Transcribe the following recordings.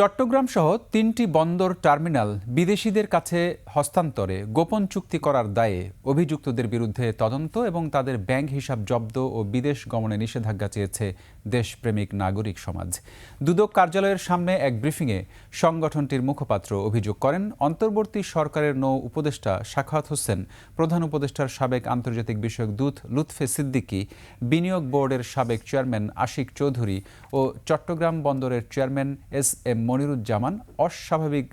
চট্টগ্রাম সহ ৩টি বন্দর টার্মিনাল বিদেশিদের কাছে হস্তান্তরে গোপন চুক্তি করার দায়ে অভিযুক্তদের বিরুদ্ধে তদন্ত এবং তাদের ব্যাংক হিসাব জব্দ ও বিদেশ গমনে নিষেধাজ্ঞা চেয়েছে দেশপ্রেমিক নাগরিক সমাজ। দুদক কার্যালয়ের সামনে এক ব্রিফিংয়ে সংগঠনটির মুখপাত্র অভিযোগ করেন, অন্তর্বর্তী সরকারের নৌ উপদেষ্টা সাখাওয়াত হোসেন, প্রধান উপদেষ্টার সাবেক আন্তর্জাতিক বিষয়ক দূত লুৎফে সিদ্দিকী, বিনিয়োগ বোর্ডের সাবেক চেয়ারম্যান আশিক চৌধুরী ও চট্টগ্রাম বন্দরের চেয়ারম্যান এস.এম. মনিরুজ্জামান অস্বাভাবিক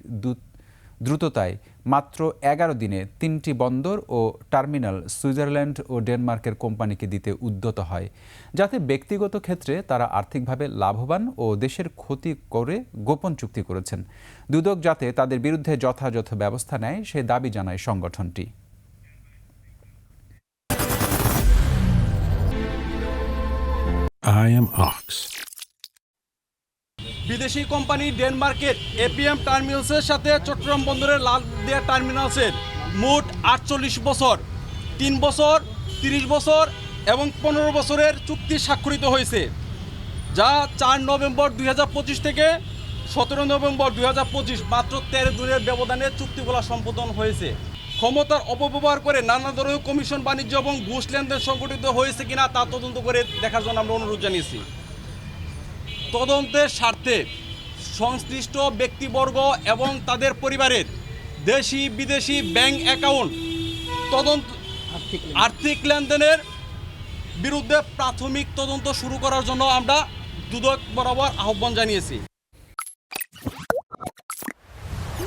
দ্রুততায় মাত্র ১১ দিনে ৩টি বন্দর ও টার্মিনাল সুইজারল্যান্ড ও ডেনমার্কের কোম্পানিকে দিতে উদ্যত হয়, যাতে ব্যক্তিগত ক্ষেত্রে তারা আর্থিকভাবে লাভবান ও দেশের ক্ষতি করে গোপন চুক্তি করেছেন। দুদক যাতে তাদের বিরুদ্ধে যথাযথ ব্যবস্থা নেয় সে দাবি জানায় সংগঠনটি। I am Ox. বিদেশি কোম্পানি ডেনমার্কের এপিএম টার্মিনালসের সাথে চট্টগ্রাম বন্দরের লালদিয়া টার্মিনালসের মোট ৪৮ বছর, ৩ বছর, ৩০ বছর এবং ১৫ বছরের চুক্তি স্বাক্ষরিত হয়েছে, যা ৪ নভেম্বর ২০২৫ থেকে ১৭ নভেম্বর ২০২৫ মাত্র ১৩ দিনের ব্যবধানে চুক্তিগুলো সম্পাদন হয়েছে। ক্ষমতার অপব্যবহার করে নানা ধরনের কমিশন, বাণিজ্য এবং ঘুষ লেনদেন সংগঠিত হয়েছে কিনা তা তদন্ত করে দেখার জন্য আমরা অনুরোধ জানিয়েছি। তদন্তের স্বার্থে সংশ্লিষ্ট ব্যক্তিবর্গ এবং তাদের পরিবারের দেশি বিদেশি ব্যাংক অ্যাকাউন্ট তদন্ত আর্থিক লেনদেনের বিরুদ্ধে প্রাথমিক তদন্ত শুরু করার জন্য আমরা দুদক বরাবর আহ্বান জানিয়েছি।